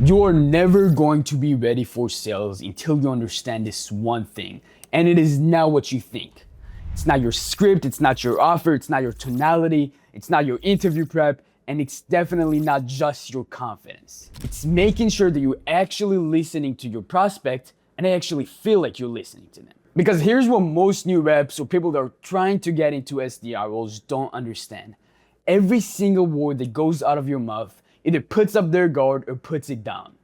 You're never going to be ready for sales until you understand this one thing, and it is not what you think. It's not your script, it's not your offer, it's not your tonality, it's not your interview prep, and it's definitely not just your confidence. It's making sure that you're actually listening to your prospect and they actually feel like you're listening to them. Because here's what most new reps or people that are trying to get into SDR roles don't understand. Every single word that goes out of your mouth either puts up their guard or puts it down.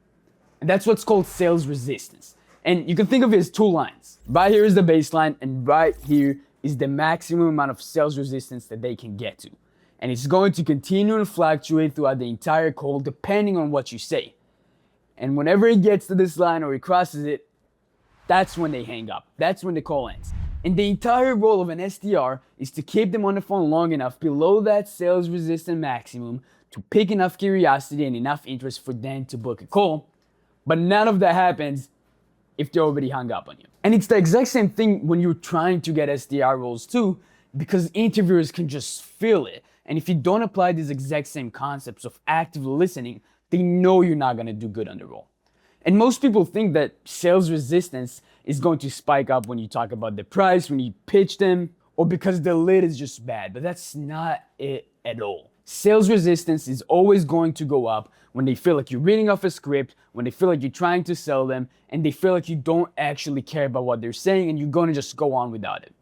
And that's what's called sales resistance. And you can think of it as two lines. Right here is the baseline, and right here is the maximum amount of sales resistance that they can get to. And it's going to continue to fluctuate throughout the entire call depending on what you say. And whenever it gets to this line or it crosses it, that's when they hang up. That's when the call ends. And the entire role of an SDR is to keep them on the phone long enough below that sales resistance maximum to pick enough curiosity and enough interest for them to book a call. But none of that happens if they already hung up on you. And it's the exact same thing when you're trying to get SDR roles too, because interviewers can just feel it. And if you don't apply these exact same concepts of active listening, they know you're not gonna do good on the role. And most people think that sales resistance is going to spike up when you talk about the price, when you pitch them, or because the lead is just bad, but that's not it at all. Sales resistance is always going to go up when they feel like you're reading off a script, when they feel like you're trying to sell them, and they feel like you don't actually care about what they're saying and you're gonna just go on without it.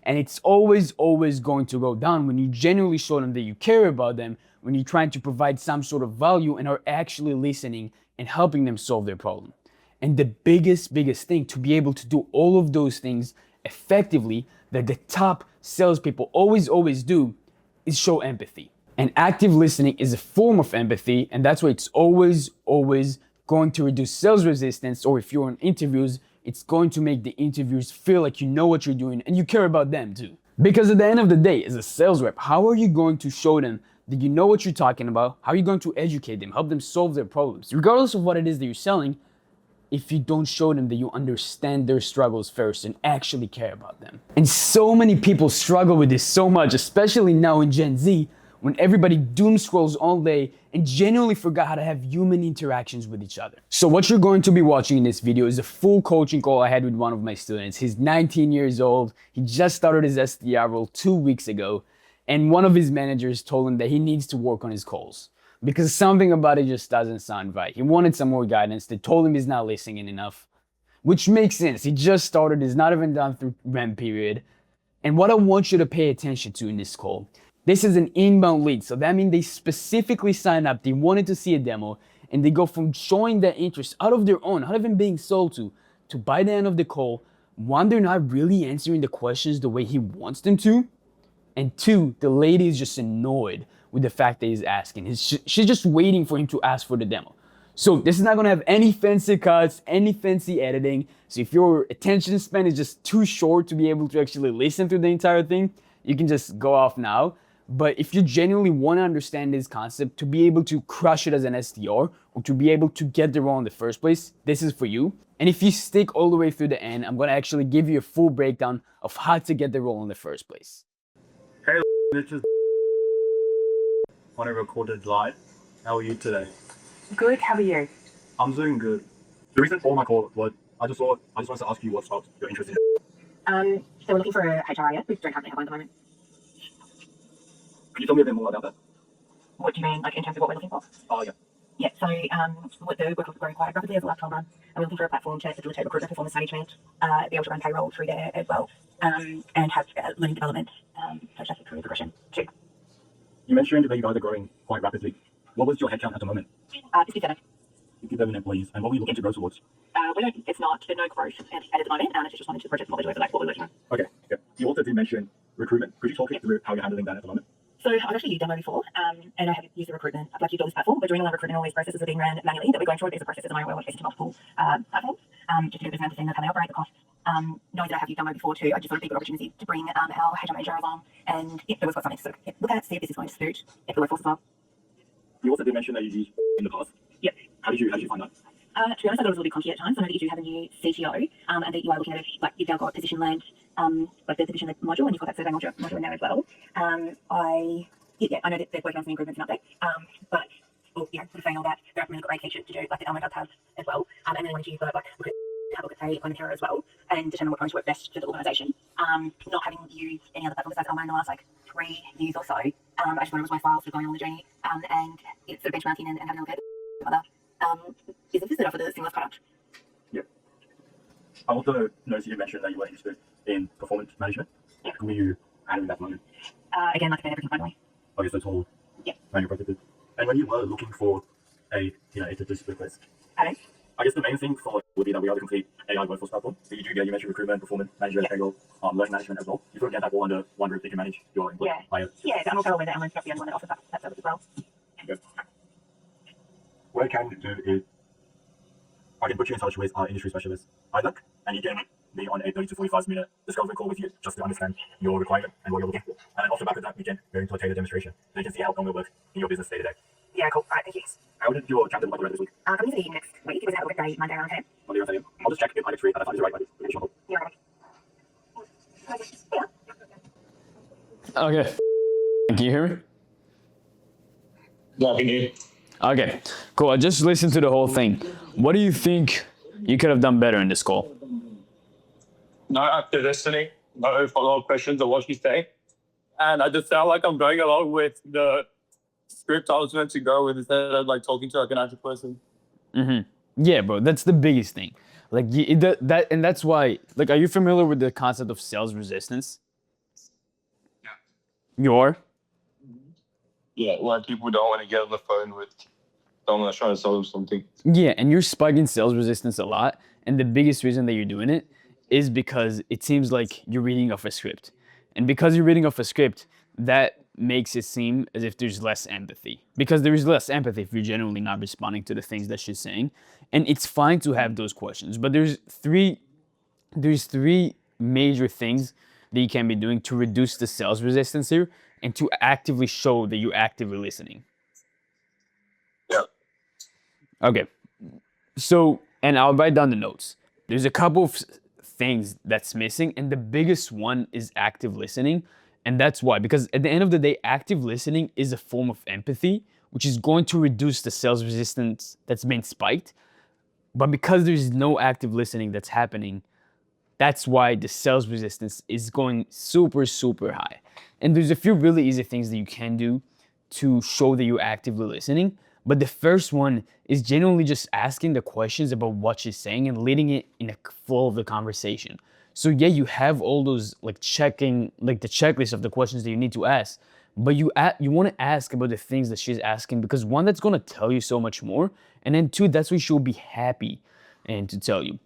And it's always going to go down when you genuinely show them that you care about them, when you're trying to provide some sort of value and are actually listening and helping them solve their problem. And the biggest thing to be able to do all of those things effectively that the top salespeople always do is show empathy. And active listening is a form of empathy, and that's why it's always going to reduce sales resistance, or if you're in interviews, it's going to make the interviewers feel like you know what you're doing and you care about them too. Because at the end of the day, as a sales rep, how are you going to show them that you know what you're talking about? How are you going to educate them, help them solve their problems, regardless of what it is that you're selling, if you don't show them that you understand their struggles first and actually care about them? And so many people struggle with this so much, especially now in Gen Z, when everybody doom scrolls all day and genuinely forgot how to have human interactions with each other. So what you're going to be watching in this video is a full coaching call I had with one of my students. He's 19 years old. He just started his SDR role 2 weeks ago. And one of his managers told him that he needs to work on his calls because something about it just doesn't sound right. He wanted some more guidance. They told him he's not listening enough, which makes sense. He just started. He's not even done through REM period. And what I want you to pay attention to in this call, this is an inbound lead. So that means they specifically signed up. They wanted to see a demo, and they go from showing that interest out of their own, not even being sold to by the end of the call, one, they're not really answering the questions the way he wants them to. And two, the lady is just annoyed with the fact that he's asking. She's just waiting for him to ask for the demo. So this is not gonna have any fancy cuts, any fancy editing. So if your attention span is just too short to be able to actually listen to the entire thing, you can just go off now. But if you genuinely want to understand this concept, to be able to crush it as an SDR, or to be able to get the role in the first place, this is for you. And if you stick all the way through the end, I'm going to actually give you a full breakdown of how to get the role in the first place. Hey, this is on a recorded live. How are you today? Good, how are you? I'm doing good. The reason for my call was I just wanted to ask you what sparked your interest in it. So we're looking for a HRIA. We don't currently have one at the moment. Could you tell me a bit more about that? What do you mean, like in terms of what we're looking for? Oh, yeah. Yeah, so what the work is growing quite rapidly over the last 12 months, and we're looking for a platform to facilitate recruitment performance management, be able to run payroll through there as well, and have learning development, such as career progression too. You mentioned that you guys are growing quite rapidly. What was your headcount at the moment? 57. 57 employees. And what were you looking to grow towards? It's not, there's no growth at the moment, and it's just wanted to project knowledge over like what we're working on. Okay. Yeah. You also did mention recruitment. Could you talk me through how you're handling that at the moment? So I've actually used Demo before, and I have used the recruitment. I've used all this platform, but doing a lot of recruitment, all these processes are being ran manually that we're going through. These are processes at the moment where we're facing multiple platforms, just to get a bit of understanding of how they operate, the costs. Knowing that I have used Demo before too, I just thought it'd be a good opportunity to bring our HR manager along and if there was something to sort of look at, see if this is going to suit, if the workforce as well. You also did mention that you used in the past. Yep. How did you find that? To be honest, I thought it was a little bit clunky at times. I know that you do have a new CTO, and that you are looking at it, like you've now got position led, like the position led module, and you've got that survey module in there as well. I know that they're working on some improvements and updates, but or sort of saying all that, there are some really great features to do, like the Elmo tab as well. And then once you've got like look at look at say Implementerra as well, and determine what going to work best for the organisation. Not having used any other platform besides Elmo in the last like 3 years or so, I just thought it was worthwhile sort of going on the journey, and it's sort of benchmarking and having a look at other businesses that offer the similar product. Yeah. I also noticed you mentioned that you were interested in performance management. Yeah. Who are you handling that at the moment? Again, like I said, everything finally. Okay, so it's all Yeah. manual processes. And when you were looking for a interdisciplinary list, Okay. I guess the main thing for would be that we are the complete AI workforce platform. So you mentioned recruitment, performance, management, payroll, learning management as well. You sort of get that all under one roof that you can manage your employees. Yeah. Yeah, I'm also aware that Elmo's not the only one that offers that service as well. Okay. What I can do is I can put you in touch with our industry specialist, Isaac, and he can be on a 30 to 45 minute discovery call with you just to understand your requirement and what you're looking for. And then off the back of that, we can go into a tailored demonstration so you can see how Elmo works in your business day to day. Yeah, cool. All right, thank you. How did your calendar look like this week? Coming to the next week, it was a day, Monday around 10. Monday or Thursday? I'll just check if I get free and if I find the right one. Yeah, okay. Okay. Can you hear me? Yeah, I can hear you. Okay, cool. I just listened to the whole thing. What do you think you could have done better in this call? No active listening, no follow-up questions of what she's saying. And I just sound like I'm going along with the script I was meant to go with instead of like talking to like an actual person. Yeah, bro, that's the biggest thing. Like and that's why. Like, are you familiar with the concept of sales resistance? Yeah. You are? Yeah, like people don't want to get on the phone with someone that's trying to sell them something. Yeah, and you're spiking sales resistance a lot. And the biggest reason that you're doing it is because it seems like you're reading off a script. And because you're reading off a script, that makes it seem as if there's less empathy. Because there is less empathy if you're genuinely not responding to the things that she's saying. And it's fine to have those questions. But there's three major things that you can be doing to reduce the sales resistance here and to actively show that you're actively listening. Yeah. Okay. So, and I'll write down the notes. There's a couple of things that's missing, and the biggest one is active listening. And that's why, because at the end of the day, active listening is a form of empathy, which is going to reduce the sales resistance that's been spiked. But because there's no active listening that's happening, that's why the sales resistance is going super, super high. And there's a few really easy things that you can do to show that you're actively listening. But the first one is genuinely just asking the questions about what she's saying and leading it in a flow of the conversation. So yeah, you have all those like checking, like the checklist of the questions that you need to ask, but you want to ask about the things that she's asking, because one, that's going to tell you so much more, and then two, that's what she'll be happy and to tell you.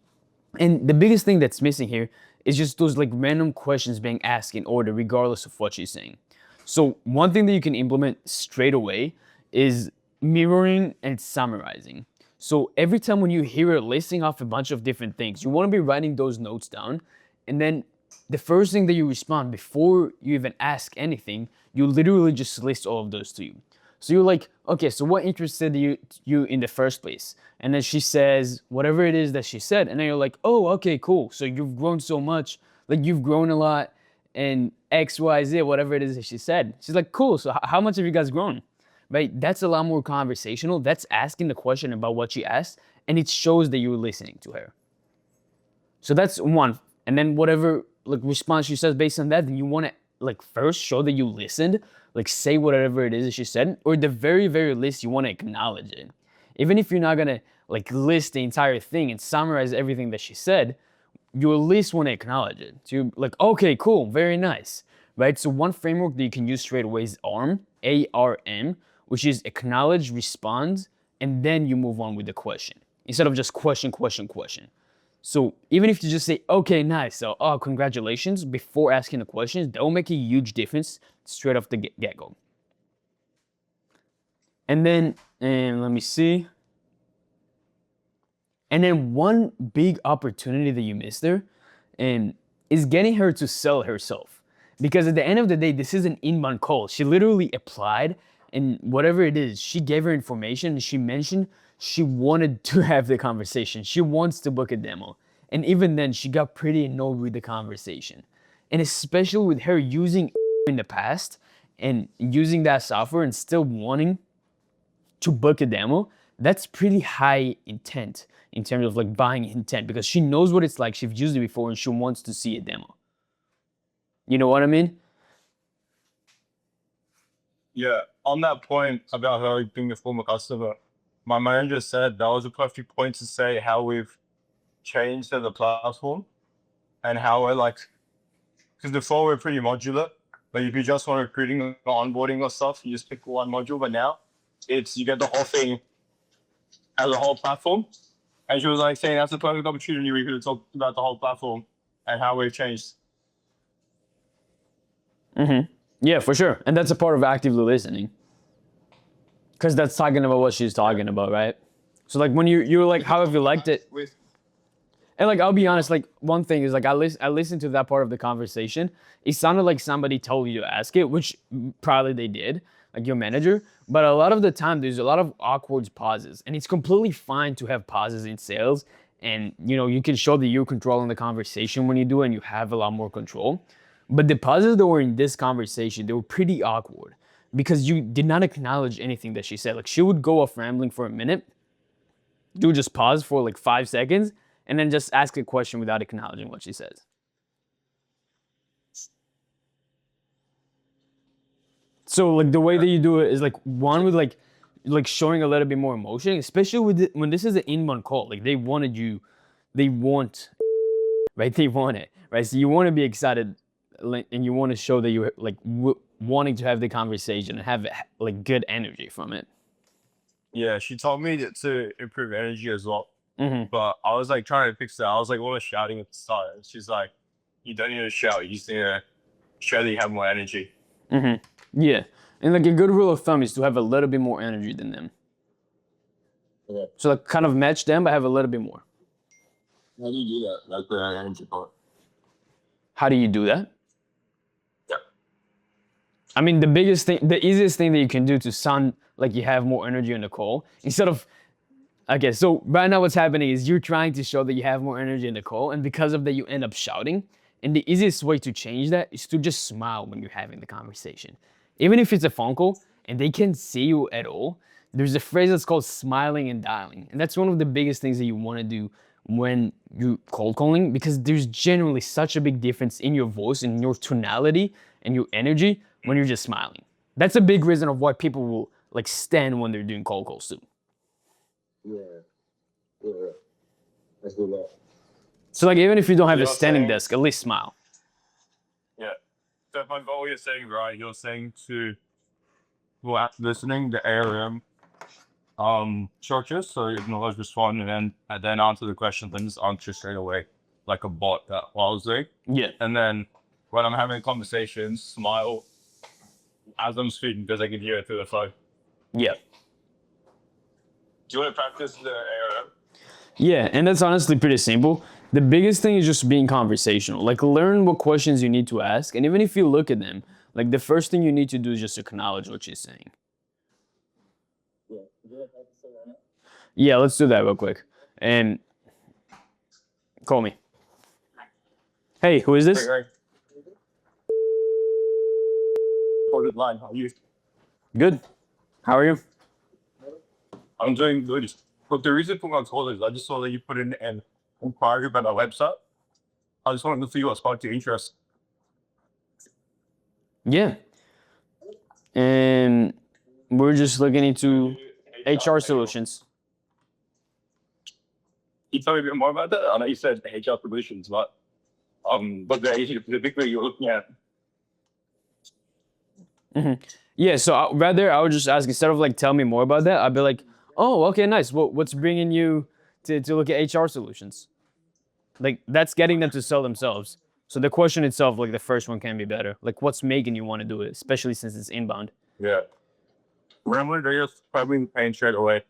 And the biggest thing that's missing here is just those like random questions being asked in order, regardless of what she's saying. So one thing that you can implement straight away is mirroring and summarizing. So every time when you hear her listing off a bunch of different things, you want to be writing those notes down. And then the first thing that you respond before you even ask anything, you literally just list all of those to you. So you're like, okay, so what interested you in the first place? And then she says whatever it is that she said. And then you're like, oh, okay, cool. So you've grown so much, like you've grown a lot and X, Y, Z, whatever it is that she said. She's like, cool. So how much have you guys grown? Right? That's a lot more conversational. That's asking the question about what she asked, and it shows that you're listening to her. So that's one. And then whatever like response she says based on that, then you want to like first show that you listened, like say whatever it is that she said, or at the very, very least, you want to acknowledge it. Even if you're not gonna like list the entire thing and summarize everything that she said, you at least want to acknowledge it. So you're like, okay, cool, very nice, right? So one framework that you can use straight away is ARM, A-R-M, which is acknowledge, respond, and then you move on with the question instead of just question. So even if you just say, okay, nice, so, oh, congratulations, before asking the questions, that will make a huge difference straight off the get-go. And then, let me see. And then one big opportunity that you missed there is getting her to sell herself. Because at the end of the day, this is an inbound call. She literally applied, and whatever it is, she gave her information and she mentioned she wanted to have the conversation. She wants to book a demo. And even then, she got pretty annoyed with the conversation. And especially with her using in the past and using that software and still wanting to book a demo, that's pretty high intent in terms of like buying intent, because she knows what it's like. She's used it before and she wants to see a demo. You know what I mean? Yeah, on that point about her being a former customer, my manager said that was a perfect point to say how we've changed the platform and how we're like, because before we're pretty modular. Like if you just want recruiting or onboarding or stuff, you just pick one module. But now it's you get the whole thing as a whole platform. And she was like saying that's the perfect opportunity we could have talked about the whole platform and how we've changed. Yeah, for sure. And that's a part of actively listening. Because that's talking about what she's talking about, right? So like when you're like, how have you liked it? And like, I'll be honest, like one thing is like, I listened to that part of the conversation. It sounded like somebody told you to ask it, which probably they did, like your manager. But a lot of the time, there's a lot of awkward pauses. And it's completely fine to have pauses in sales. And, you know, you can show that you're controlling the conversation when you do it and you have a lot more control. But the pauses that were in this conversation, they were pretty awkward because you did not acknowledge anything that she said. Like she would go off rambling for a minute, do just pause for like 5 seconds, and then just ask a question without acknowledging what she says. So like the way that you do it is like one with like showing a little bit more emotion, especially with when this is an inbound call. Like they want, right? They want it, right? So you want to be excited and you want to show that you're like wanting to have the conversation and have like good energy from it. Yeah, she told me to improve energy as well. But I was like trying to fix that. I was like almost shouting at the start. And she's like, you don't need to shout. You just need to show that you have more energy. Yeah. And like a good rule of thumb is to have a little bit more energy than them. Okay. So like kind of match them, but have a little bit more. How do you do that? Like the energy part. How do you do that? Yeah. I mean, the easiest thing that you can do to sound like you have more energy on the call, instead of, okay, so right now what's happening is you're trying to show that you have more energy in the call, and because of that, you end up shouting. And the easiest way to change that is to just smile when you're having the conversation. Even if it's a phone call and they can't see you at all, there's a phrase that's called smiling and dialing. And that's one of the biggest things that you want to do when you're cold calling, because there's generally such a big difference in your voice and your tonality and your energy when you're just smiling. That's a big reason of why people will like stand when they're doing cold calls too. Yeah. Let's do that. So like even if you don't have You're a standing saying- desk, at least smile. Yeah. So if I got what you're saying right, you're saying to people after listening, the ARM structure, so acknowledge, respond, and then answer the question, then just answer straight away, like a bot that I was doing. Yeah. And then when I'm having conversations, smile as I'm speaking because I can hear it through the phone. Yeah. Do you want to practice the ARM? Yeah, and that's honestly pretty simple. The biggest thing is just being conversational. Like learn what questions you need to ask, and even if you look at them, like the first thing you need to do is just acknowledge what she's saying. Yeah, let's do that real quick. And call me. Hey, who is this? Hey, recorded line. How are you? Good. How are you? I'm doing good. Look, the reason for my call is I just saw that you put in an inquiry about our website. I just wanted to see what sparked your interest. Yeah. And we're just looking into HR solutions. Can you tell me a bit more about that? I know you said HR solutions, but the big thing you're looking at. Yeah, so I would just ask, instead of like tell me more about that, I'd be like, oh, okay, nice. What's bringing you to look at HR solutions? Like that's getting them to sell themselves. So the question itself, like the first one can be better. Like what's making you want to do it, especially since it's inbound? Yeah. Remember, they just probably paying straight away.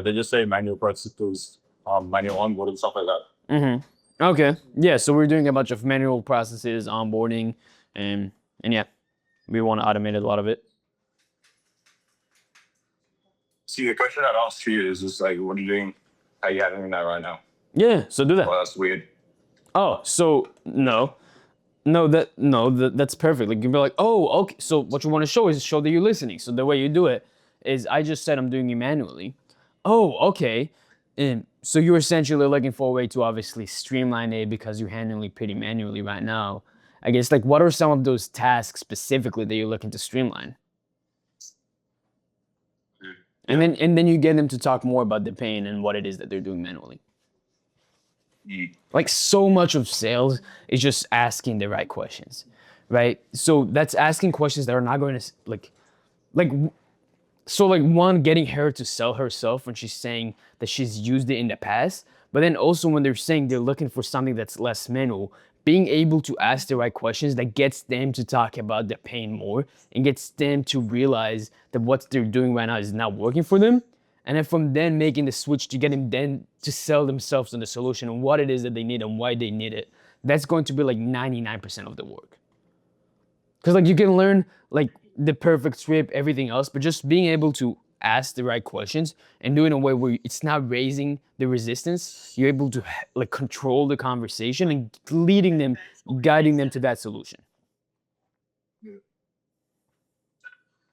They just say manual processes, manual onboarding, stuff like that. Okay. Yeah, so we're doing a bunch of manual processes, onboarding, and yeah, we want to automate a lot of it. See, the question I'd ask you is just like, what are you doing? How are you handling that right now? Yeah, so do that. Well, that's weird. Oh, so that's perfect. Like you'd be like, oh, okay. So what you want to show is show that you're listening. So the way you do it is I just said I'm doing it manually. Oh, okay. And so you're essentially looking for a way to obviously streamline it because you're handling it pretty manually right now. I guess like what are some of those tasks specifically that you're looking to streamline? And then you get them to talk more about the pain and what it is that they're doing manually. Like so much of sales is just asking the right questions, right? So that's asking questions that are not going to like so like one, getting her to sell herself when she's saying that she's used it in the past, but then also when they're saying they're looking for something that's less manual, being able to ask the right questions that gets them to talk about the pain more and gets them to realize that what they're doing right now is not working for them. And then from then making the switch to getting them to sell themselves on the solution and what it is that they need and why they need it. That's going to be like 99% of the work. Because like you can learn like the perfect script, everything else, but just being able to ask the right questions and do it in a way where it's not raising the resistance, you're able to like control the conversation and leading them, guiding them to that solution.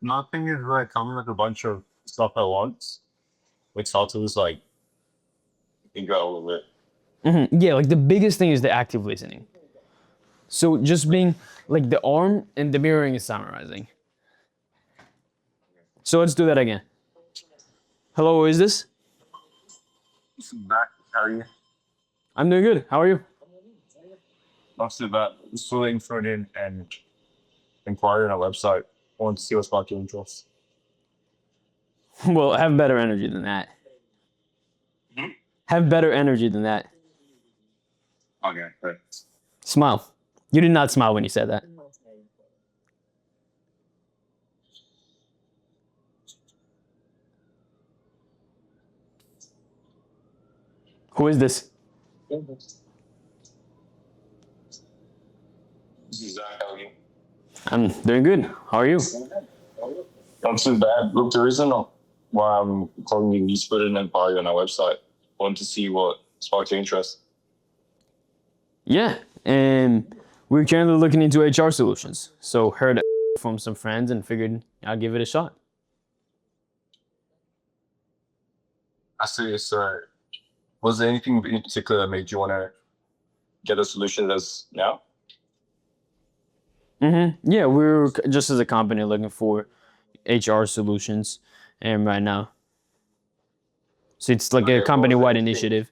Nothing is like coming with a bunch of stuff at once, which starts to just like figure out a little bit. Yeah, like the biggest thing is the active listening. So just being like the arm and the mirroring is summarizing. So let's do that again. Hello, who is this? Back, how are you? I'm doing good. How are you? Not too bad. Just waiting for it in and inquire on our website. I want to see what's about your interest. Well, have better energy than that. Have better energy than that. Okay, great. Smile. You did not smile when you said that. Who is this? This is Zach. How are you? I'm doing good. How are you? Not too bad. Look, the reason why I'm calling you is put an inquiry on our website. Want to see what sparked your interest. Yeah, and we're currently looking into HR solutions. So heard from some friends and figured I'll give it a shot. I see. So, was there anything in particular that made you want to get a solution as now? Yeah, we're just as a company looking for HR solutions and right now. So it's like Okay, a what was company-wide it? initiative.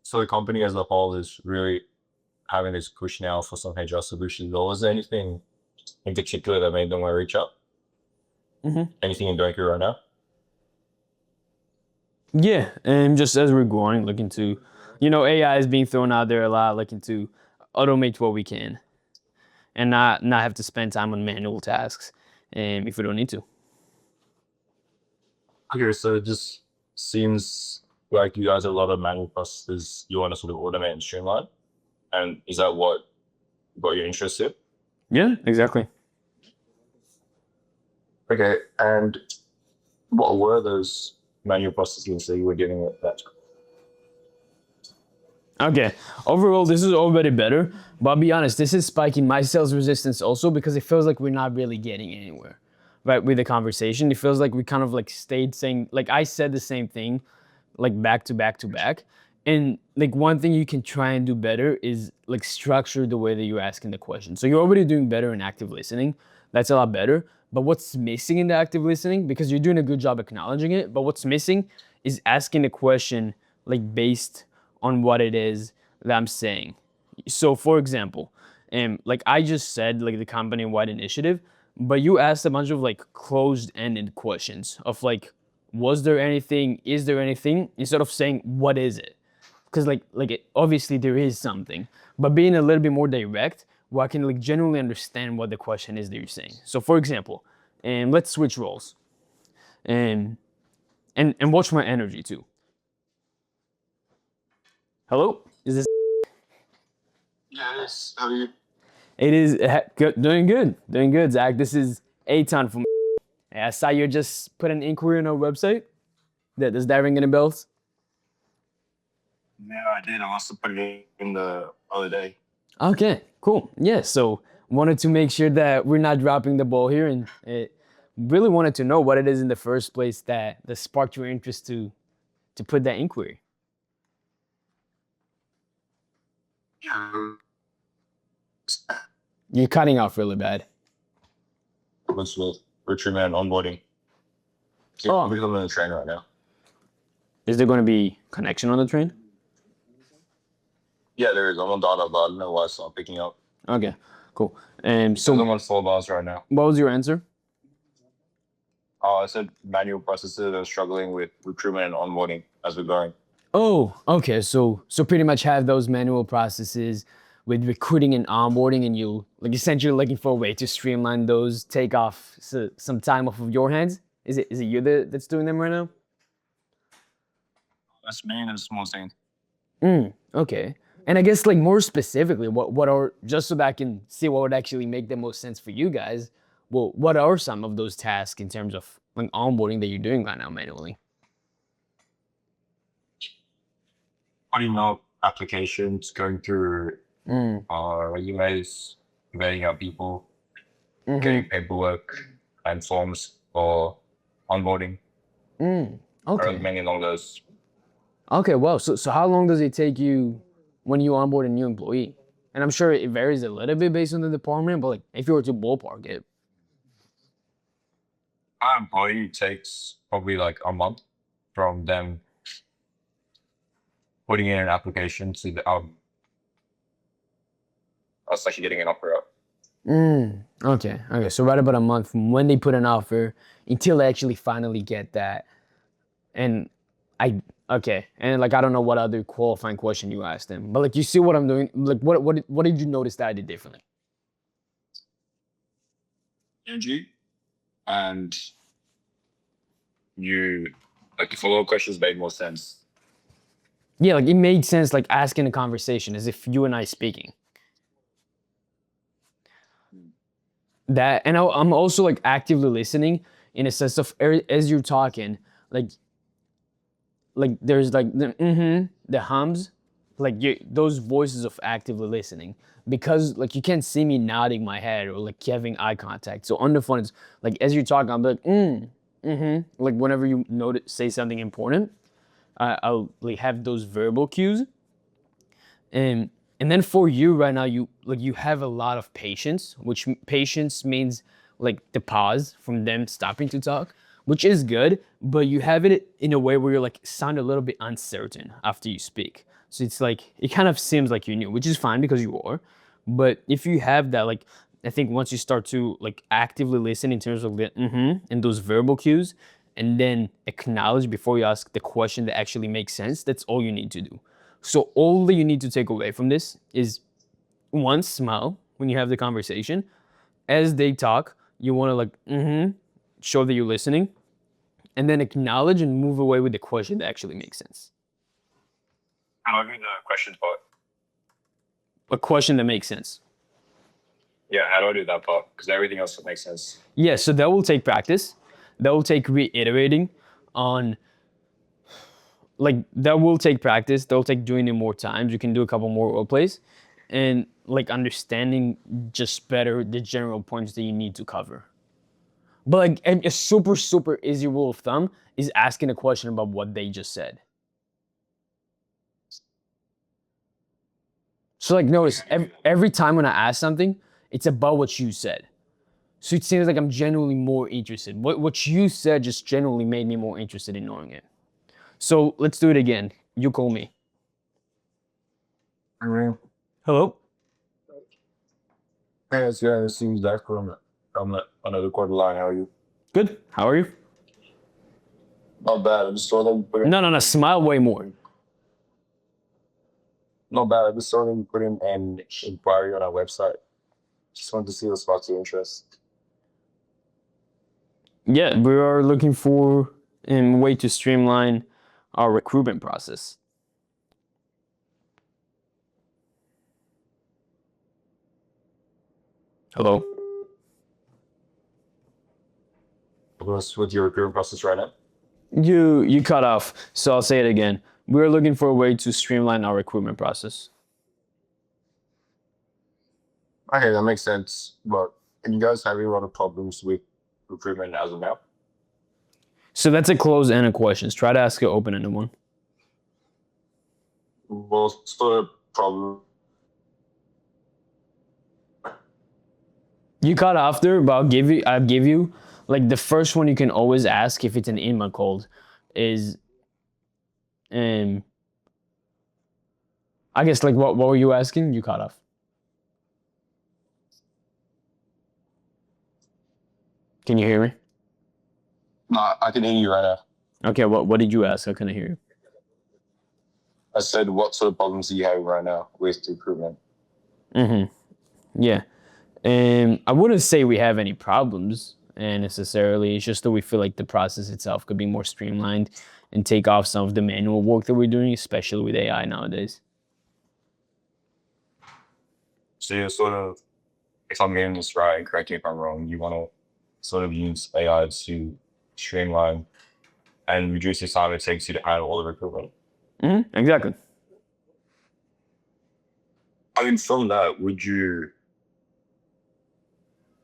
So the company as a whole is really having this push now for some HR solutions. Or was there anything in particular that made them want to reach out? Anything you're going through right now? Yeah, and just as we're growing, looking to, AI is being thrown out there a lot, looking to automate what we can and not have to spend time on manual tasks if we don't need to. Okay, so it just seems like you guys have a lot of manual processes you want to sort of automate and streamline. And is that what got you interested? Yeah, exactly. Okay, and what were those manual processes that you were dealing with that? Okay, overall, this is already better, but I'll be honest, this is spiking my sales resistance also because it feels like we're not really getting anywhere, right, with the conversation. It feels like we kind of like stayed saying, like I said the same thing, like back to back to back. And like one thing you can try and do better is like structure the way that you're asking the question. So you're already doing better in active listening. That's a lot better. But what's missing in the active listening, because you're doing a good job acknowledging it, but what's missing is asking the question like based on what it is that I'm saying. So for example, like I just said, like the company-wide initiative, but you asked a bunch of like closed-ended questions of like, was there anything, is there anything, instead of saying, what is it? Because obviously there is something, but being a little bit more direct, where I can like genuinely understand what the question is that you're saying. So for example, let's switch roles, and watch my energy too. Hello, is this? Yes, how are you? It is doing good, Zach. This is Aton from. I saw you just put an inquiry on our website. Does that ring any bells? Yeah, I did. I must have put it in the other day. Okay, cool. Yeah, so wanted to make sure that we're not dropping the ball here and really wanted to know what it is in the first place that sparked your interest to put that inquiry. Yeah. You're cutting off really bad. With recruitment and onboarding. Oh. I'm on the train right now. Is there going to be connection on the train? Yeah, there is. I'm on data, but I don't know why it's not picking up. Okay, cool. So I'm So on 4 bars right now. what was your answer? I said manual processes are struggling with recruitment and onboarding as we're going. Oh, okay. So pretty much have those manual processes with recruiting and onboarding, and you like essentially looking for a way to streamline those, take off some time off of your hands. Is it you that's doing them right now? That's main and small thing. Okay. And I guess like more specifically, what are, just so that I can see what would actually make the most sense for you guys, well, what are some of those tasks in terms of like onboarding that you're doing right now manually? Putting up applications, going through resumes, vetting out people, getting paperwork and forms for onboarding. Okay. Mainly along those. Okay, well, so how long does it take you when you onboard a new employee? And I'm sure it varies a little bit based on the department, but like if you were to ballpark it. Our employee takes probably like a month from them putting in an application to the us actually getting an offer out. Okay. So right about a month from when they put an offer until they actually finally get that. And and like I don't know what other qualifying question you asked them, but like you see what I'm doing. Like what did you notice that I did differently? Energy, and you like the follow-up questions made more sense. Yeah, like it made sense, like asking a conversation as if you and I speaking. That, and I'm also like actively listening in a sense of as you're talking, like there's like the hums, like those voices of actively listening, because like you can't see me nodding my head or like having eye contact. So on the phone, it's like as you're talking, I'm like like whenever you say something important, I'll like have those verbal cues, and then for you right now, you have a lot of patience, which patience means like the pause from them stopping to talk, which is good, but you have it in a way where you're like sound a little bit uncertain after you speak. So it's like it kind of seems like you knew, which is fine because you are. But if you have that, like I think once you start to like actively listen in terms of the and those verbal cues, and then acknowledge before you ask the question that actually makes sense, that's all you need to do. So all that you need to take away from this is one, smile when you have the conversation. As they talk, you want to like show that you're listening, and then acknowledge and move away with the question that actually makes sense. How do I do the question part? A question that makes sense. Yeah, how do I do that part? Because everything else makes sense. Yeah, so that will take practice. That will take reiterating on, like that will take practice. That will take doing it more times. You can do a couple more role plays, and like understanding just better the general points that you need to cover. But like a super easy rule of thumb is asking a question about what they just said. So like notice every time when I ask something, it's about what you said. So it seems like I'm genuinely more interested. What you said just genuinely made me more interested in knowing it. So let's do it again. You call me. Hello? Hey, it's it seems Zach from another quarter line. How are you? Good. How are you? Not bad. I just saw them put in. No. Smile way more. Not bad. I just saw them put in an inquiry on our website. Just wanted to see what sparks your interest. Yeah, we are looking for a way to streamline our recruitment process. Hello? What's with your recruitment process right now? You cut off, so I'll say it again. We're looking for a way to streamline our recruitment process. Okay, that makes sense. But you guys having a lot of problems with recruitment as of now? So that's a closed-ended questions. Try to ask an open-ended one. Well, sort of problem. You cut after, but I'll give you like the first one you can always ask if it's an inbound cold is I guess like what were you asking? You cut off. Can you hear me? No, I can hear you right now. Okay, what did you ask? I couldn't hear you. I said, what sort of problems do you have right now with recruitment? Yeah. I wouldn't say we have any problems necessarily. It's just that we feel like the process itself could be more streamlined and take off some of the manual work that we're doing, especially with AI nowadays. So you're sort of, if I'm getting this right, correct me if I'm wrong, you want to sort of use AI to streamline and reduce the time it takes you to handle all the recruitment. Exactly. I mean, from that,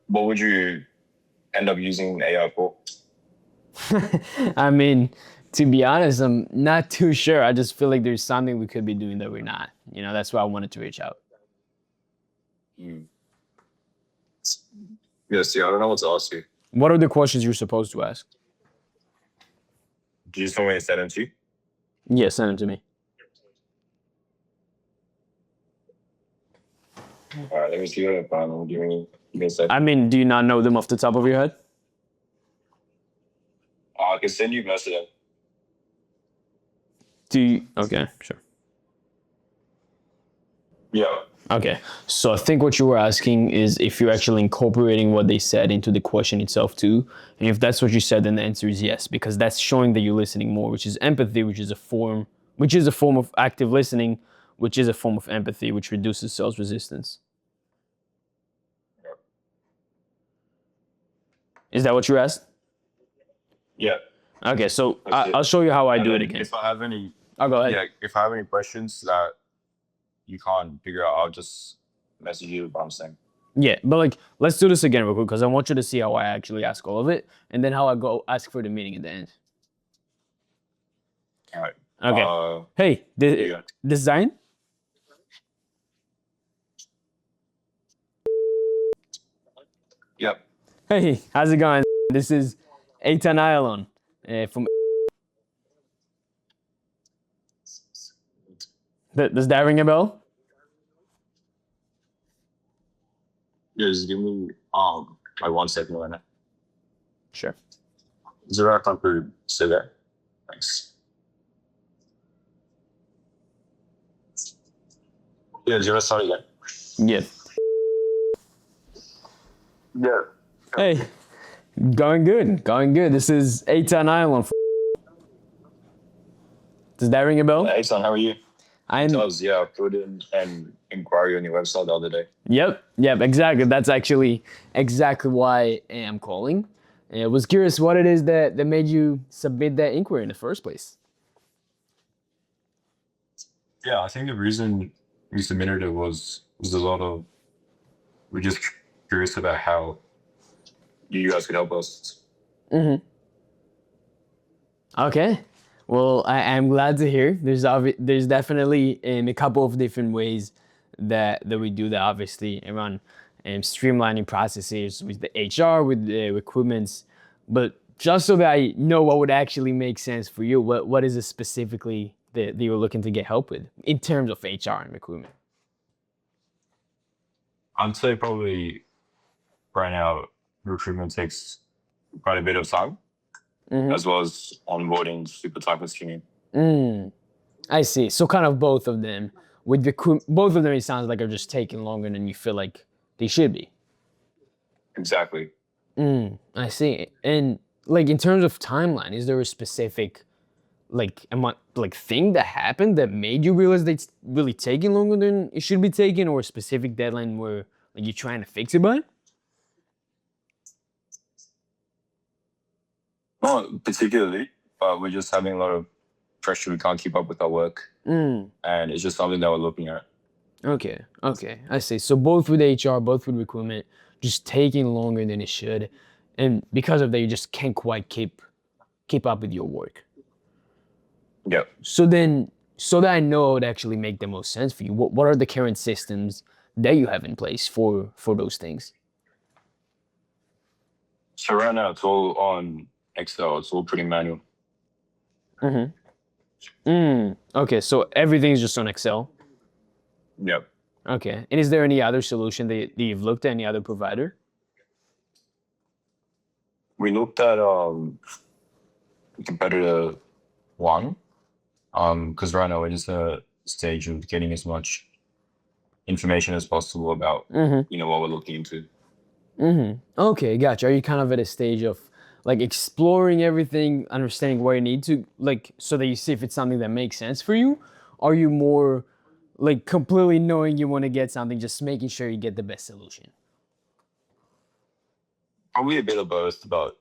what would you end up using AI for? I mean, to be honest, I'm not too sure. I just feel like there's something we could be doing that we're not. You know, that's why I wanted to reach out. Yeah, see, I don't know what to ask you. What are the questions you're supposed to ask? Do you just want me to send them to you? Yeah, send them to me. All right, let me see what I found. Give me a second. I mean, do you not know them off the top of your head? I can send you most of them. Okay, sure. Yeah. Okay, so I think what you were asking is if you're actually incorporating what they said into the question itself too, and if that's what you said, then the answer is yes, because that's showing that you're listening more, which is empathy, which is a form of active listening, which is a form of empathy, which reduces sales resistance. Is that what you asked? Yeah. Okay, so That's it. I'll show you how I And do it then again. If I have any, I'll go ahead. yeah, if I have any questions that you can't figure out, I'll just message you what I'm saying. Yeah, but like, let's do this again real quick because I want you to see how I actually ask all of it, and then how I go ask for the meeting at the end. All right. Okay. Hey, Yeah. design. Yep. Hey, how's it going? This is Eitan Ayalon from. Does that ring a bell? Yeah, just give me like 1 second right now. Sure. Is it right if I could sit there? Thanks. Yeah, do you want to start again? Yeah. Yeah. Hey, going good, going good. This is Eitan Ayalon. Does that ring a bell? Hey, son, how are you? I'm. It does, yeah. I put in an inquiry on your website the other day. Yep, exactly. That's actually exactly why I'm calling. I was curious what it is that made you submit that inquiry in the first place. Yeah, I think the reason we submitted it was a lot of, we're just curious about how you guys could help us. Okay. Well, I'm glad to hear. There's definitely a couple of different ways that we do that. Obviously, around streamlining processes with the HR, with the recruitments. But just so that I know what would actually make sense for you, what is it specifically that you're looking to get help with in terms of HR and recruitment? I'd say probably right now recruitment takes quite a bit of time, as well as onboarding super time consuming. I see. So kind of both of them. With both of them, it sounds like are just taking longer than you feel like they should be. Exactly. I see. And like in terms of timeline, is there a specific thing that happened that made you realize that it's really taking longer than it should be taking, or a specific deadline where like you're trying to fix it by? Not particularly, but we're just having a lot of pressure. We can't keep up with our work, and it's just something that we're looking at. Okay, I see. So both with HR, both with recruitment, just taking longer than it should. and because of that, you just can't quite keep up with your work. Yep. So then, so that I know it would actually make the most sense for you, what are the current systems that you have in place for those things? So right now it's all on Excel. It's all pretty manual. Okay, so everything's just on Excel. Yep. Okay, and is there any other solution that you've looked at, any other provider? We looked at competitor one, because right now we're just a stage of getting as much information as possible about you know what we're looking into. Okay, gotcha. Are you kind of at a stage of like exploring everything, understanding where you need to, like, so that you see if it's something that makes sense for you? Are you more like completely knowing you want to get something, just making sure you get the best solution? Probably a bit of both, but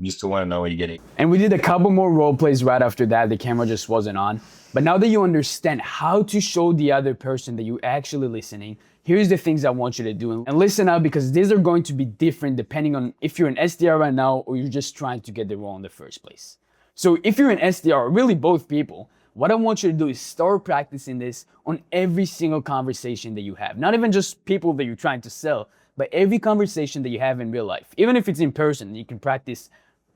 you still want to know what you're getting. And we did a couple more role plays right after that. The camera just wasn't on. But now that you understand how to show the other person that you're actually listening, here's the things I want you to do. And listen up, because these are going to be different depending on if you're an SDR right now or you're just trying to get the role in the first place. So if you're an SDR, or really both people, what I want you to do is start practicing this on every single conversation that you have. Not even just people that you're trying to sell, but every conversation that you have in real life. Even if it's in person, you can practice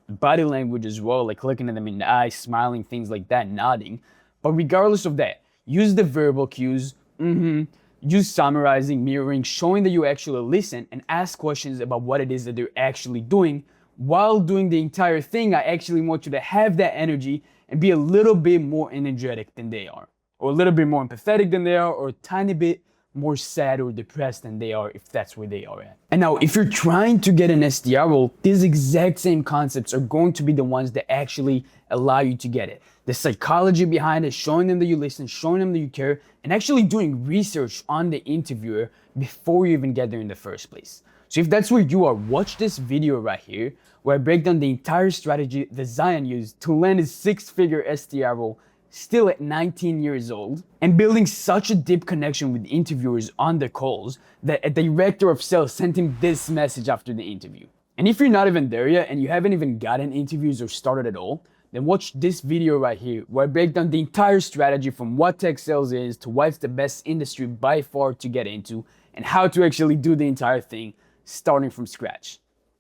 body language as well, like looking at them in the eyes, smiling, things like that, nodding. But regardless of that, use the verbal cues, use summarizing, mirroring, showing that you actually listen, and ask questions about what it is that they're actually doing. While doing the entire thing, I actually want you to have that energy and be a little bit more energetic than they are, or a little bit more empathetic than they are, or a tiny bit more sad or depressed than they are, if that's where they are at. And now, if you're trying to get an SDR role, these exact same concepts are going to be the ones that actually allow you to get it. The psychology behind it, showing them that you listen, showing them that you care, and actually doing research on the interviewer before you even get there in the first place. So if that's where you are, watch this video right here, where I break down the entire strategy that Zion used to land his 6-figure SDR role still at 19 years old, and building such a deep connection with interviewers on the calls that a director of sales sent him this message after the interview. And if you're not even there yet and you haven't even gotten interviews or started at all, then watch this video right here, where I break down the entire strategy from what tech sales is to why it's the best industry by far to get into, and how to actually do the entire thing starting from scratch.